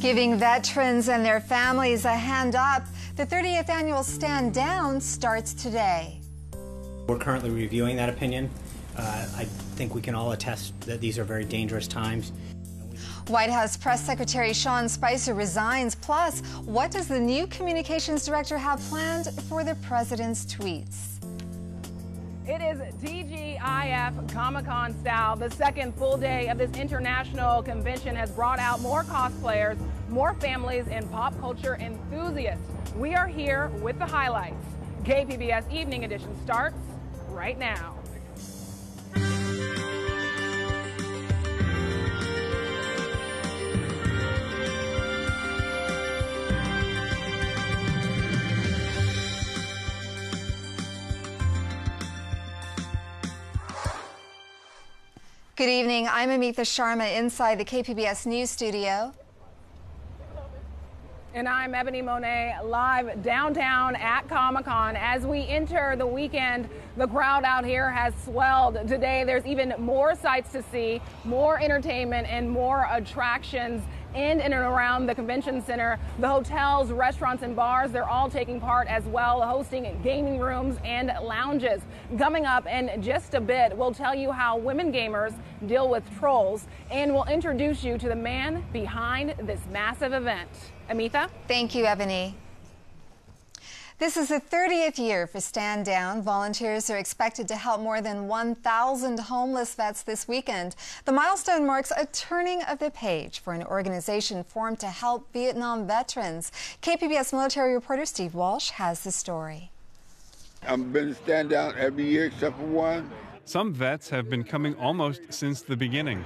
Giving veterans and their families a hand up, the 30th annual Stand Down starts today. We're currently reviewing that opinion. I think we can all attest that these are very dangerous times. White House Press Secretary Sean Spicer resigns. Plus, what does the new communications director have planned for the president's tweets? It is TGIF Comic-Con style. The second full day of this international convention has brought out more cosplayers, more families, and pop culture enthusiasts. We are here with the highlights. KPBS Evening Edition starts right now. Good evening. I'm Amitha Sharma inside the KPBS News Studio. And I'm Ebony Monet, live downtown at Comic-Con. As we enter the weekend, the crowd out here has swelled. Today, there's even more sights to see, more entertainment, and more attractions in and around the convention center. The hotels, restaurants, and bars, they're all taking part as well, hosting gaming rooms and lounges. Coming up in just a bit, we'll tell you how women gamers deal with trolls, and we'll introduce you to the man behind this massive event. Amitha? Thank you, Ebony. This is the 30th year for Stand Down. Volunteers are expected to help more than 1,000 homeless vets this weekend. The milestone marks a turning of the page for an organization formed to help Vietnam veterans. KPBS military reporter Steve Walsh has the story. I've been to Stand Down every year except for one. Some vets have been coming almost since the beginning.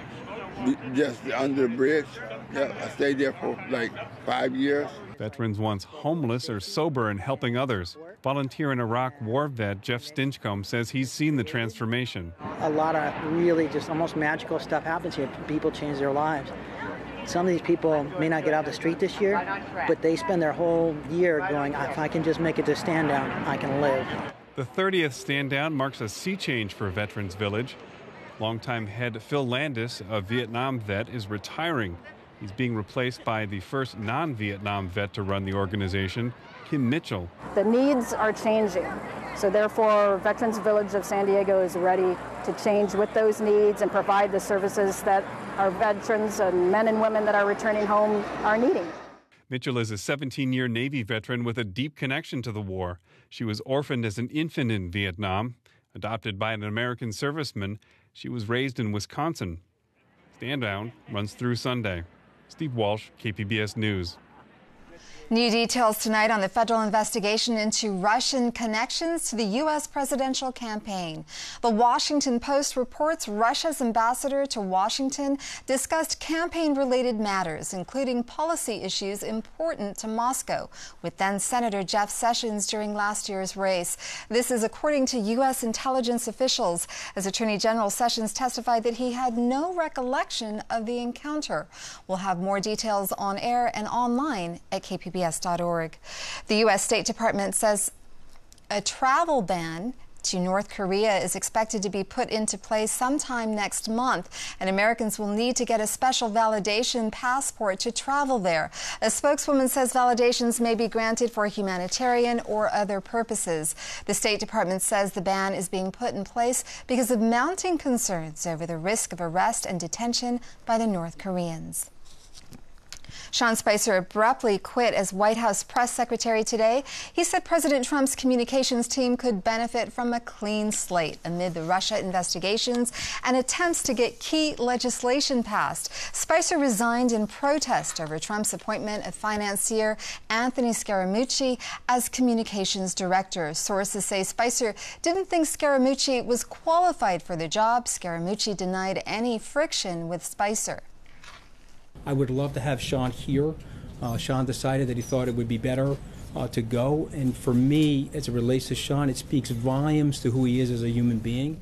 Just under the bridge. Yeah, I stayed there for like 5 years. Veterans once homeless are sober and helping others. Volunteer in Iraq war vet Jeff Stinchcomb says he's seen the transformation. A lot of really just almost magical stuff happens here. People change their lives. Some of these people may not get out the street this year, but they spend their whole year going, if I can just make it to Stand Down, I can live. The 30th Stand Down marks a sea change for Veterans Village. Longtime head Phil Landis, a Vietnam vet, is retiring. He's being replaced by the first non-Vietnam vet to run the organization, Kim Mitchell. The needs are changing, so therefore Veterans Village of San Diego is ready to change with those needs and provide the services that our veterans and men and women that are returning home are needing. Mitchell is a 17-year Navy veteran with a deep connection to the war. She was orphaned as an infant in Vietnam. Adopted by an American serviceman, she was raised in Wisconsin. Stand Down runs through Sunday. Steve Walsh, KPBS News. New details tonight on the federal investigation into Russian connections to the U.S. presidential campaign. The Washington Post reports Russia's ambassador to Washington discussed campaign-related matters, including policy issues important to Moscow, with then-Senator Jeff Sessions during last year's race. This is according to U.S. intelligence officials, as Attorney General Sessions testified that he had no recollection of the encounter. We'll have more details on air and online at KPBS.org. The U.S. State Department says a travel ban to North Korea is expected to be put into place sometime next month, and Americans will need to get a special validation passport to travel there. A spokeswoman says validations may be granted for humanitarian or other purposes. The State Department says the ban is being put in place because of mounting concerns over the risk of arrest and detention by the North Koreans. Sean Spicer abruptly quit as White House press secretary today. He said President Trump's communications team could benefit from a clean slate amid the Russia investigations and attempts to get key legislation passed. Spicer resigned in protest over Trump's appointment of financier Anthony Scaramucci as communications director. Sources say Spicer didn't think Scaramucci was qualified for the job. Scaramucci denied any friction with Spicer. I would love to have Sean here. Sean decided that he thought it would be better to go. And for me, as it relates to Sean, it speaks volumes to who he is as a human being.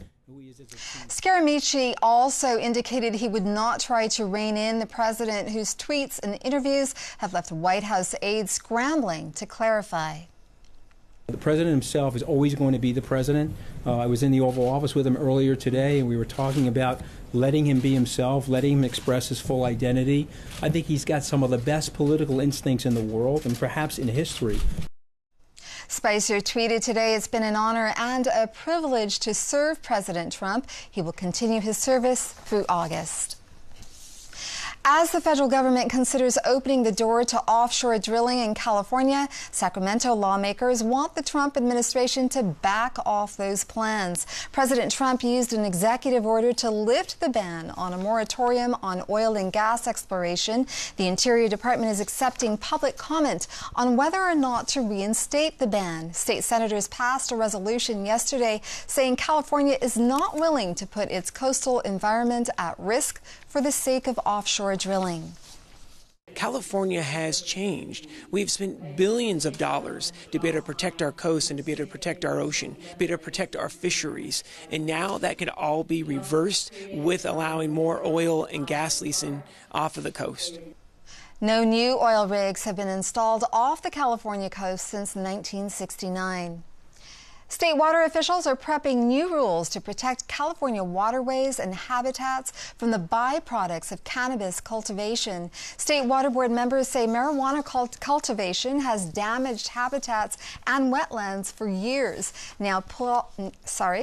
Scaramucci also indicated he would not try to rein in the president, whose tweets and interviews have left White House aides scrambling to clarify. The president himself is always going to be the president. I was in the Oval Office with him earlier today, and we were talking about letting him be himself, letting him express his full identity. I think he's got some of the best political instincts in the world and perhaps in history. Spicer tweeted today, "It's been an honor and a privilege to serve President Trump. He will continue his service through August." As the federal government considers opening the door to offshore drilling in California, Sacramento lawmakers want the Trump administration to back off those plans. President Trump used an executive order to lift the ban on a moratorium on oil and gas exploration. The Interior Department is accepting public comment on whether or not to reinstate the ban. State senators passed a resolution yesterday saying California is not willing to put its coastal environment at risk for the sake of offshore drilling. California has changed. We've spent billions of dollars to be able to protect our coast and to be able to protect our ocean, to be able to protect our fisheries. And now that could all be reversed with allowing more oil and gas leasing off of the coast. No new oil rigs have been installed off the California coast since 1969. State water officials are prepping new rules to protect California waterways and habitats from the byproducts of cannabis cultivation. State Water Board members say marijuana cultivation has damaged habitats and wetlands for years. Now,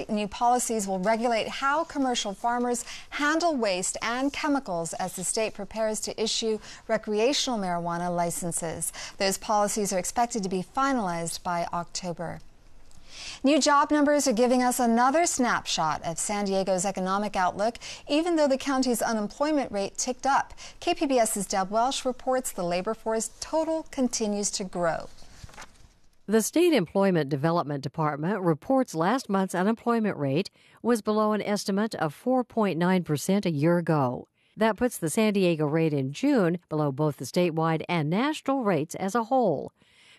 new policies will regulate how commercial farmers handle waste and chemicals as the state prepares to issue recreational marijuana licenses. Those policies are expected to be finalized by October. New job numbers are giving us another snapshot of San Diego's economic outlook, even though the county's unemployment rate ticked up. KPBS's Deb Welsh reports the labor force total continues to grow. The State Employment Development Department reports last month's unemployment rate was below an estimate of 4.9% a year ago. That puts the San Diego rate in June below both the statewide and national rates as a whole.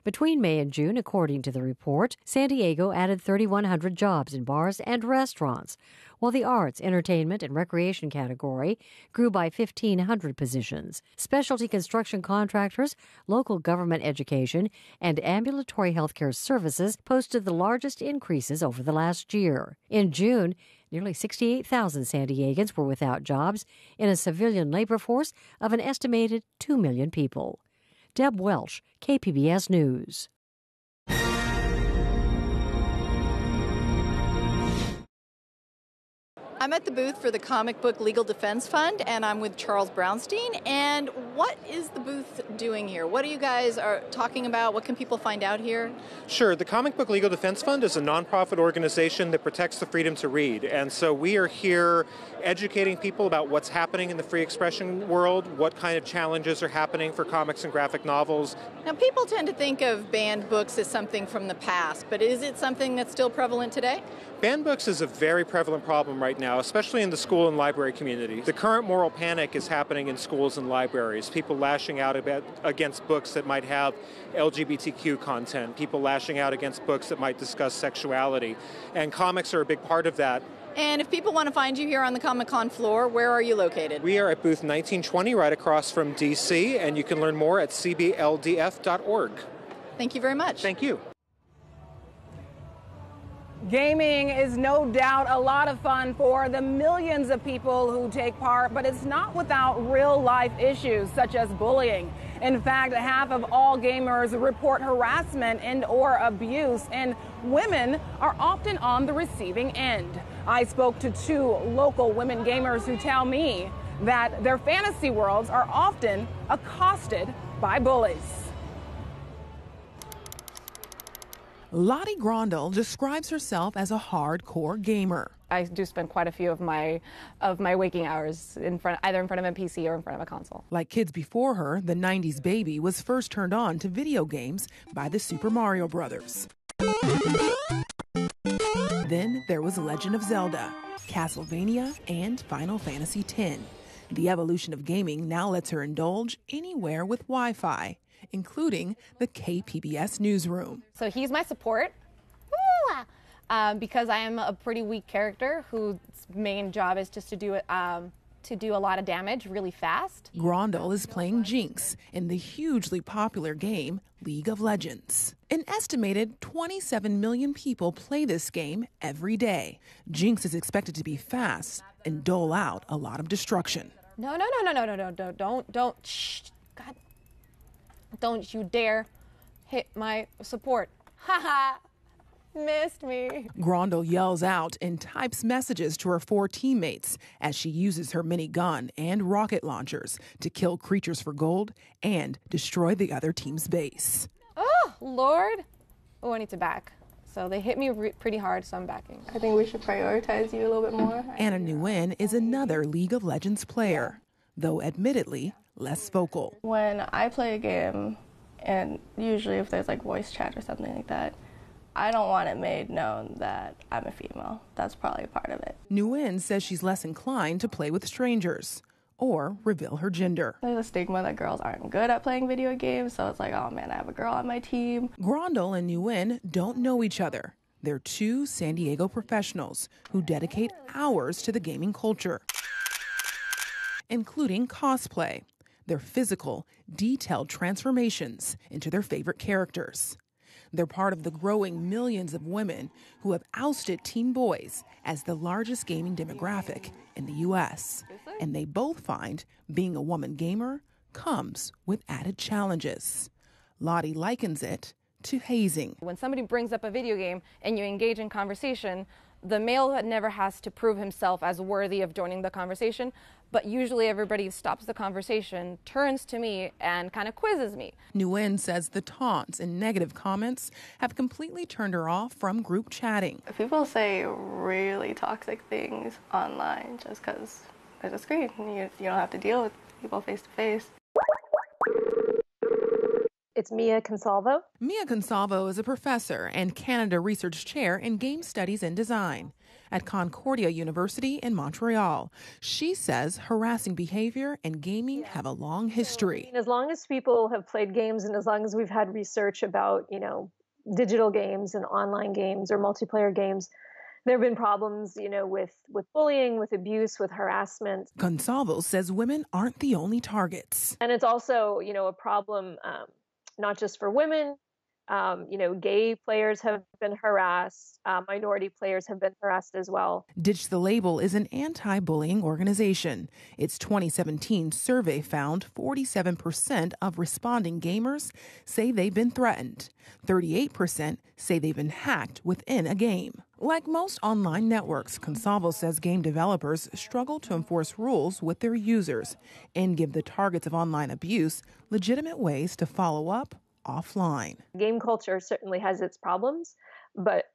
Between May and June, according to the report, San Diego added 3,100 jobs in bars and restaurants, while the arts, entertainment, and recreation category grew by 1,500 positions. Specialty construction contractors, local government education, and ambulatory healthcare services posted the largest increases over the last year. In June, nearly 68,000 San Diegans were without jobs in a civilian labor force of an estimated 2 million people. Deb Welsh, KPBS News. I'm at the booth for the Comic Book Legal Defense Fund, and I'm with Charles Brownstein. And what is the booth doing here? What are you guys talking about? What can people find out here? Sure. The Comic Book Legal Defense Fund is a nonprofit organization that protects the freedom to read. And so we are here educating people about what's happening in the free expression world, what kind of challenges are happening for comics and graphic novels. Now, people tend to think of banned books as something from the past, but is it something that's still prevalent today? Banned books is a very prevalent problem right now, especially in the school and library community. The current moral panic is happening in schools and libraries. People lashing out against books that might have LGBTQ content, people lashing out against books that might discuss sexuality, and comics are a big part of that. And if people want to find you here on the Comic-Con floor, where are you located? We are at booth 1920 right across from DC, and you can learn more at cbldf.org. Thank you very much. Thank you. Gaming is no doubt a lot of fun for the millions of people who take part, but it's not without real-life issues such as bullying. In fact, half of all gamers report harassment and/or abuse, and women are often on the receiving end. I spoke to 2 local women gamers who tell me that their fantasy worlds are often accosted by bullies. Lottie Grondel describes herself as a hardcore gamer. I do spend quite a few of my waking hours either in front of a PC or in front of a console. Like kids before her, the 90s baby was first turned on to video games by the Super Mario Brothers. Then there was Legend of Zelda, Castlevania, and Final Fantasy X. The evolution of gaming now lets her indulge anywhere with Wi-Fi, including the KPBS newsroom. So he's my support because I am a pretty weak character whose main job is just to do to do a lot of damage really fast. Grondel is playing Jinx in the hugely popular game League of Legends. An estimated 27 million people play this game every day. Jinx is expected to be fast and dole out a lot of destruction. No, don't, shh, God, don't you dare hit my support. Haha, missed me. Grondel yells out and types messages to her 4 teammates as she uses her minigun and rocket launchers to kill creatures for gold and destroy the other team's base. Oh, Lord. Oh, I need to back. So they hit me pretty hard, so I'm backing. I think we should prioritize you a little bit more. Anna Nguyen is another League of Legends player, though admittedly less vocal. When I play a game, and usually if there's like voice chat or something like that, I don't want it made known that I'm a female. That's probably a part of it. Nguyen says she's less inclined to play with strangers or reveal her gender. There's a stigma that girls aren't good at playing video games, so it's like, oh man, I have a girl on my team. Grondel and Nguyen don't know each other. They're 2 San Diego professionals who dedicate hours to the gaming culture, including cosplay, their physical, detailed transformations into their favorite characters. They're part of the growing millions of women who have ousted teen boys as the largest gaming demographic in the U.S. And they both find being a woman gamer comes with added challenges. Lottie likens it to hazing. When somebody brings up a video game and you engage in conversation, the male never has to prove himself as worthy of joining the conversation, but usually everybody stops the conversation, turns to me, and kind of quizzes me. Nguyen says the taunts and negative comments have completely turned her off from group chatting. People say really toxic things online just because there's a screen. You don't have to deal with people face to face. It's Mia Consalvo. Mia Consalvo is a professor and Canada Research Chair in Game Studies and Design at Concordia University in Montreal. She says harassing behavior and gaming have a long history. As long as people have played games and as long as we've had research about, digital games and online games or multiplayer games, there have been problems, with bullying, with abuse, with harassment. Consalvo says women aren't the only targets. And it's also, a problem not just for women. Gay players have been harassed. Minority players have been harassed as well. Ditch the Label is an anti-bullying organization. Its 2017 survey found 47% of responding gamers say they've been threatened. 38% say they've been hacked within a game. Like most online networks, Consalvo says game developers struggle to enforce rules with their users and give the targets of online abuse legitimate ways to follow up offline. Game culture certainly has its problems, but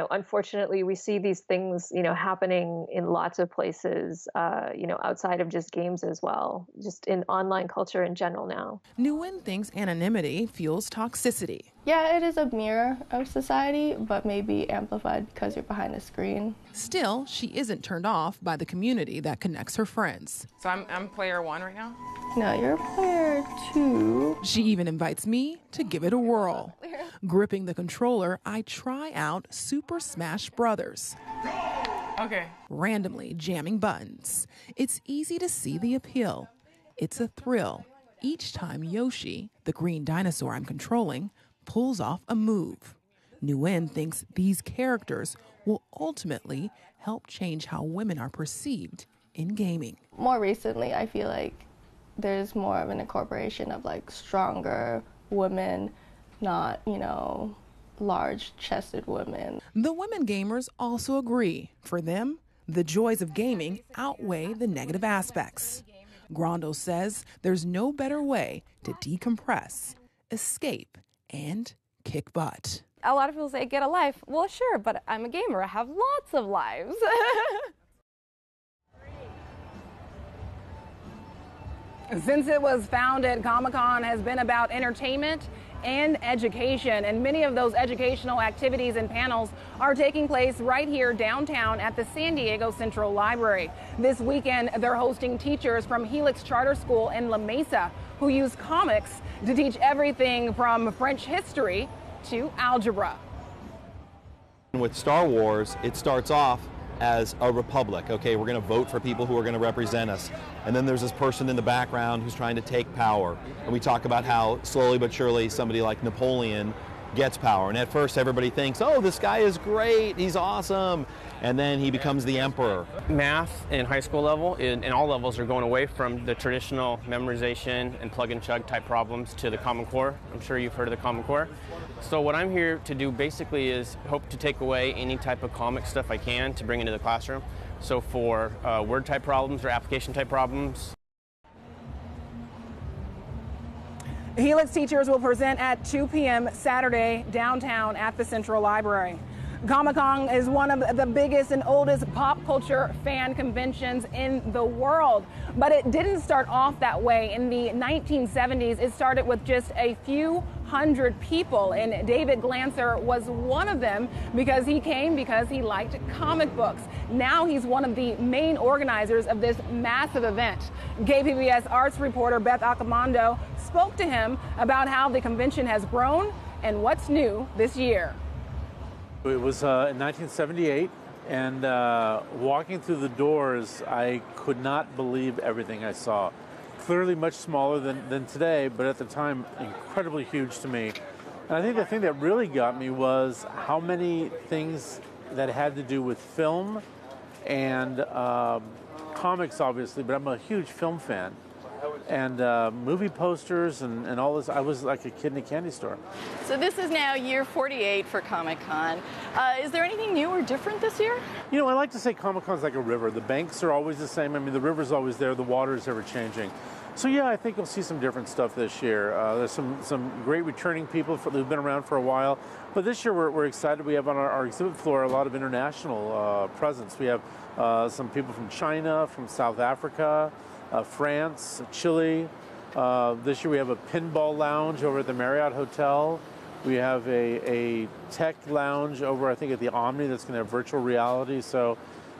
unfortunately we see these things, happening in lots of places, outside of just games as well, just in online culture in general now. Nguyen thinks anonymity fuels toxicity. Yeah, it is a mirror of society, but maybe amplified because you're behind a screen. Still, she isn't turned off by the community that connects her friends. So I'm player 1 right now? No, you're player 2. She even invites me to give it a whirl. Gripping the controller, I try out Super Smash Brothers. Okay. Randomly jamming buttons. It's easy to see the appeal. It's a thrill each time Yoshi, the green dinosaur I'm controlling, pulls off a move. Nguyen thinks these characters will ultimately help change how women are perceived in gaming. More recently, I feel like there's more of an incorporation of stronger women, not, large-chested women. The women gamers also agree. For them, the joys of gaming outweigh the negative aspects. Grondel says there's no better way to decompress, escape, and kick butt. A lot of people say, get a life. Well, sure, but I'm a gamer. I have lots of lives. Since it was founded, Comic-Con has been about entertainment and education, and many of those educational activities and panels are taking place right here downtown at the San Diego Central Library. This weekend, they're hosting teachers from Helix Charter School in La Mesa who use comics to teach everything from French history to algebra. With Star Wars, it starts off as a republic. Okay, we're going to vote for people who are going to represent us. And then there's this person in the background who's trying to take power. And we talk about how slowly but surely somebody like Napoleon gets power. And at first everybody thinks, oh, this guy is great, he's awesome. And then he becomes the emperor. Math in high school level, in all levels, are going away from the traditional memorization and plug and chug type problems to the Common Core. I'm sure you've heard of the Common Core. So what I'm here to do basically is hope to take away any type of comic stuff I can to bring into the classroom. So for word type problems or application type problems. Helix teachers will present at 2 p.m. Saturday downtown at the Central Library. Comic-Con is one of the biggest and oldest pop culture fan conventions in the world. But it didn't start off that way. In the 1970s, it started with just a few hundred people, and David Glancer was one of them because he came because he liked comic books. Now he's one of the main organizers of this massive event. KPBS arts reporter Beth Accomando spoke to him about how the convention has grown and what's new this year. It was in 1978, and walking through the doors, I could not believe everything I saw. Clearly much smaller than today, but at the time, incredibly huge to me. And I think the thing that really got me was how many things that had to do with film and comics, obviously, but I'm a huge film fan. And movie posters and all this. I was like a kid in a candy store. So this is now year 48 for Comic-Con. Is there anything new or different this year? You know, I like to say Comic-Con is like a river. The banks are always the same. I mean, the river's always there. The water is ever changing. So yeah, I think we'll see some different stuff this year. There's some great returning people who've been around for a while. But this year we're excited. We have on our exhibit floor a lot of international presence. We have some people from China, from South Africa, France, Chile. This year we have a pinball lounge over at the Marriott Hotel. We have a tech lounge over, I think, at the Omni that's going to have virtual reality. So,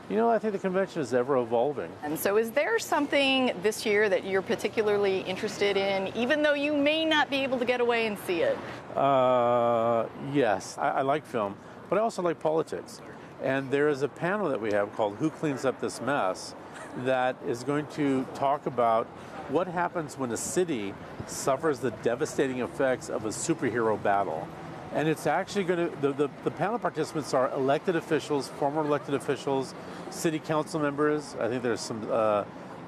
you know, I think the convention is ever evolving. And so is there something this year that you're particularly interested in, even though you may not be able to get away and see it? Yes, I like film, but I also like politics. And there is a panel that we have called Who Cleans Up This Mess? That is going to talk about what happens when a city suffers the devastating effects of a superhero battle. And it's actually going to, the panel participants are elected officials, former elected officials, city council members. I think there's some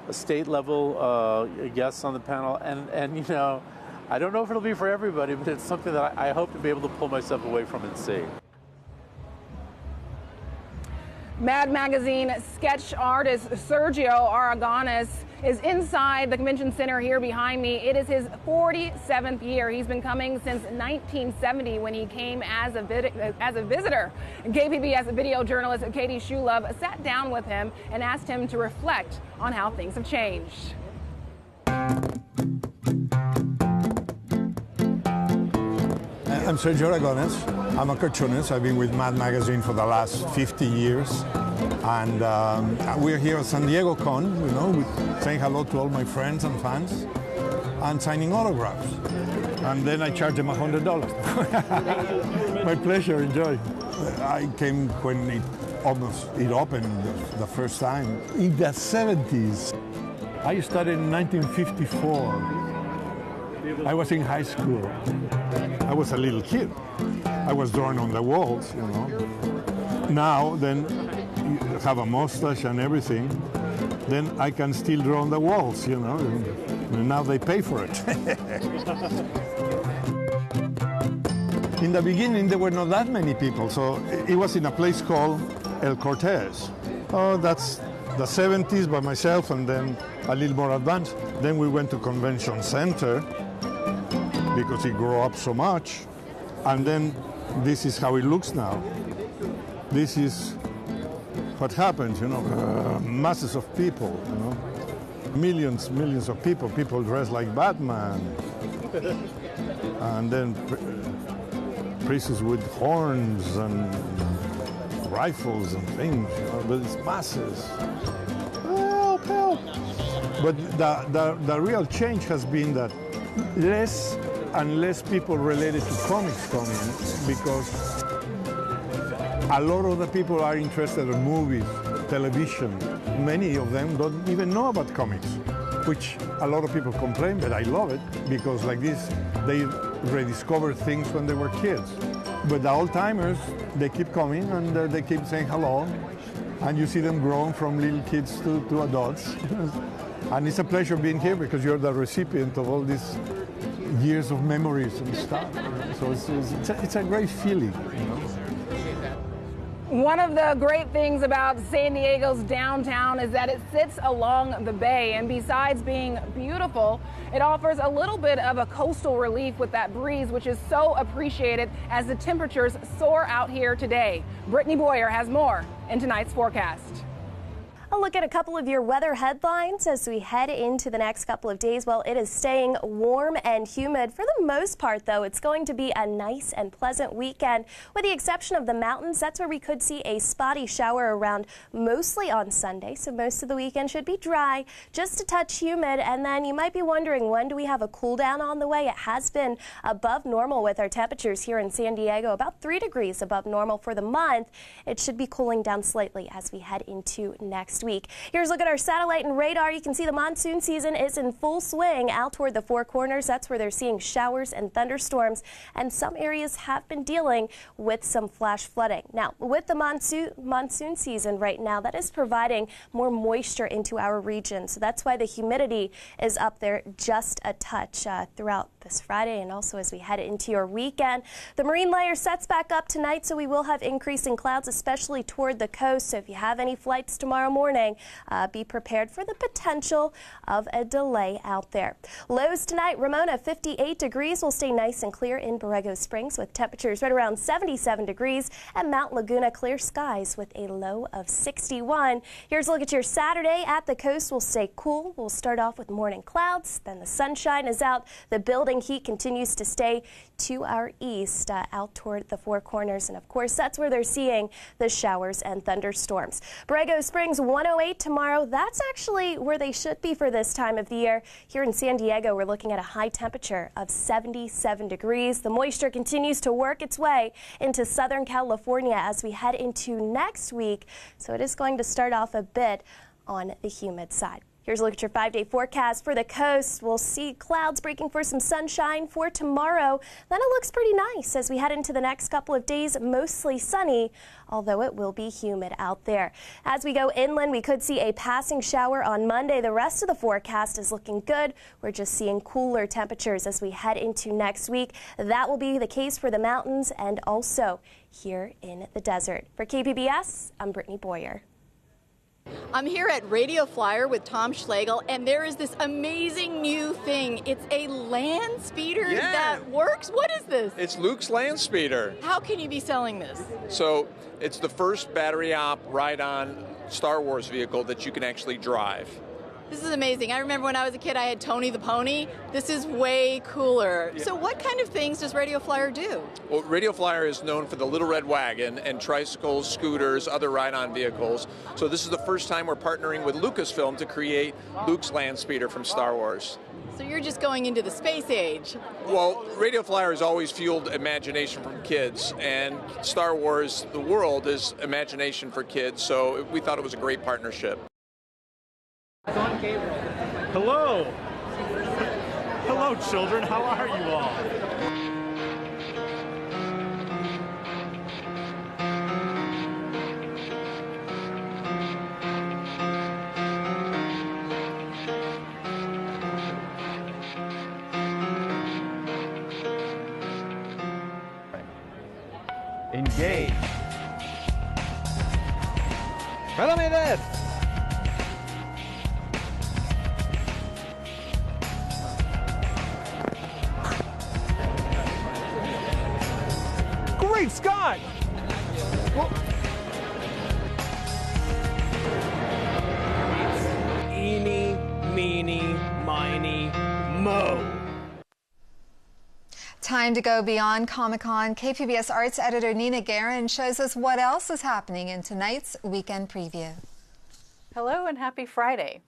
state level guests on the panel. And you know, I don't know if it'll be for everybody, but it's something that I hope to be able to pull myself away from and see. Mad Magazine sketch artist Sergio Aragones is inside the convention center here behind me. It is his 47th year. He's been coming since 1970 when he came as a visitor. KPBS video journalist Katie Shulov sat down with him and asked him to reflect on how things have changed. I'm Sergio Aragones. I'm a cartoonist. I've been with Mad Magazine for the last 50 years. And we're here at San Diego Con, you know, saying hello to all my friends and fans and signing autographs. And then I charge them $100. My pleasure, enjoy. I came when it opened the first time in the 70s. I started in 1954. I was in high school. I was a little kid. I was drawing on the walls, you know. Now, then, you have a mustache and everything, then I can still draw on the walls, you know. And now they pay for it. In the beginning, there were not that many people, so it was in a place called El Cortez. Oh, that's the 70s by myself, and then a little more advanced. Then we went to Convention Center, because it grew up so much. And then this is how it looks now. This is what happens, you know, masses of people, you know, millions of people dressed like Batman. And then priests with horns and rifles and things, you know, but it's masses. Help, help. But the real change has been that less and less people related to comics come in, because A lot of the people are interested in movies, television. Many of them don't even know about comics, which a lot of people complain, but I love it because like this, they rediscover things when they were kids. But the old-timers, they keep coming and they keep saying hello. And you see them growing from little kids to adults. And it's a pleasure being here because you're the recipient of all these years of memories and stuff. So it's a great feeling, you know? One of the great things about San Diego's downtown is that it sits along the bay, and besides being beautiful, it offers a little bit of a coastal relief with that breeze, which is so appreciated as the temperatures soar out here today. Brittany Boyer has more in tonight's forecast. A look at a couple of your weather headlines as we head into the next couple of days. Well, it is staying warm and humid. For the most part, though, it's going to be a nice and pleasant weekend. With the exception of the mountains, that's where we could see a spotty shower around mostly on Sunday. So most of the weekend should be dry, just a touch humid. And then you might be wondering, when do we have a cool down on the way? It has been above normal with our temperatures here in San Diego, about 3 degrees above normal for the month. It should be cooling down slightly as we head into next week. Here's a look at our satellite and radar. You can see the monsoon season is in full swing out toward the Four Corners. That's where they're seeing showers and thunderstorms, and some areas have been dealing with some flash flooding. Now, with the monsoon season right now, that is providing more moisture into our region. So that's why the humidity is up there just a touch throughout this Friday and also as we head into your weekend. The marine layer sets back up tonight, so we will have increasing clouds, especially toward the coast. So if you have any flights tomorrow morning, be prepared for the potential of a delay out there. Lows tonight, Ramona 58 degrees, will stay nice and clear in Borrego Springs with temperatures right around 77 degrees, and Mount Laguna clear skies with a low of 61. Here's a look at your Saturday. At the coast, will stay cool. We'll start off with morning clouds, then the sunshine is out. The building heat continues to stay to our east out toward the Four Corners, and of course that's where they're seeing the showers and thunderstorms. Borrego Springs 108 tomorrow. That's actually where they should be for this time of the year. Here in San Diego, we're looking at a high temperature of 77 degrees. The moisture continues to work its way into Southern California as we head into next week, so it is going to start off a bit on the humid side. Here's a look at your 5-day forecast for the coast. We'll see clouds breaking for some sunshine for tomorrow. Then it looks pretty nice as we head into the next couple of days, mostly sunny, although it will be humid out there. As we go inland, we could see a passing shower on Monday. The rest of the forecast is looking good. We're just seeing cooler temperatures as we head into next week. That will be the case for the mountains and also here in the desert. For KPBS, I'm Brittany Boyer. I'm here at Radio Flyer with Tom Schlegel, and there is this amazing new thing. It's a land speeder that works. What is this? It's Luke's Land Speeder. How can you be selling this? So it's the first battery-op ride-on Star Wars vehicle that you can actually drive. This is amazing. I remember when I was a kid, I had Tony the Pony. This is way cooler. Yeah. So what kind of things does Radio Flyer do? Well, Radio Flyer is known for the Little Red Wagon and tricycles, scooters, other ride-on vehicles. So this is the first time we're partnering with Lucasfilm to create Luke's Land Speeder from Star Wars. So you're just going into the space age. Well, Radio Flyer has always fueled imagination from kids, and Star Wars, the world, is imagination for kids, so we thought it was a great partnership. Hello! Hello, children. How are you all? Engage. Follow me this. Great Scott! Eeny, meeny, miny, mo. Time to go beyond Comic-Con. KPBS Arts editor Nina Guerin shows us what else is happening in tonight's Weekend Preview. Hello and happy Friday.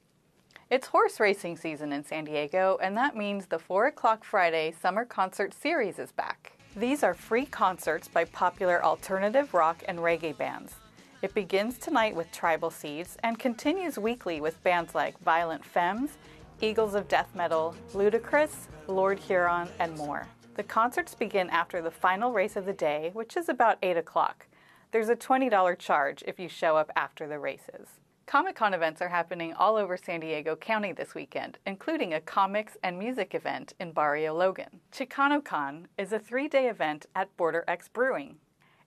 It's horse racing season in San Diego, and that means the 4 o'clock Friday Summer Concert Series is back. These are free concerts by popular alternative rock and reggae bands. It begins tonight with Tribal Seeds and continues weekly with bands like Violent Femmes, Eagles of Death Metal, Ludacris, Lord Huron, and more. The concerts begin after the final race of the day, which is about 8 o'clock. There's a $20 charge if you show up after the races. Comic-Con events are happening all over San Diego County this weekend, including a comics and music event in Barrio Logan. ChicanoCon is a 3-day event at Border X Brewing.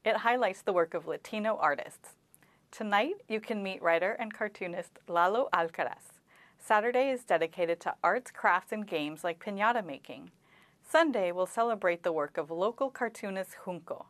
It highlights the work of Latino artists. Tonight, you can meet writer and cartoonist Lalo Alcaraz. Saturday is dedicated to arts, crafts, and games like piñata making. Sunday will celebrate the work of local cartoonist Junco.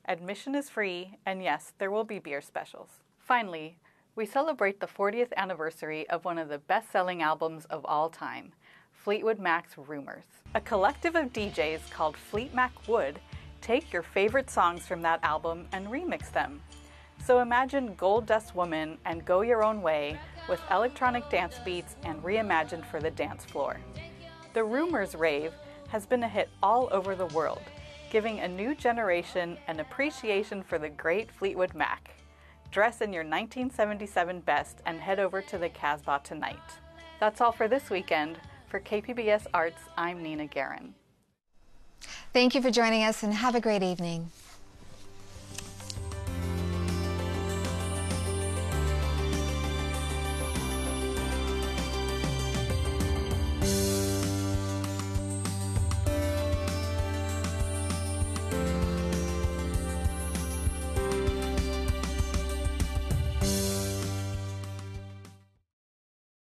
Admission is free, and yes, there will be beer specials. Finally, we celebrate the 40th anniversary of one of the best-selling albums of all time, Fleetwood Mac's Rumors. A collective of DJs called Fleet Mac Wood take your favorite songs from that album and remix them. So imagine Gold Dust Woman and Go Your Own Way with electronic dance beats and reimagined for the dance floor. The Rumors rave has been a hit all over the world, giving a new generation an appreciation for the great Fleetwood Mac. Dress in your 1977 best and head over to the Casbah tonight. That's all for this weekend. For KPBS Arts, I'm Nina Guerin. Thank you for joining us and have a great evening.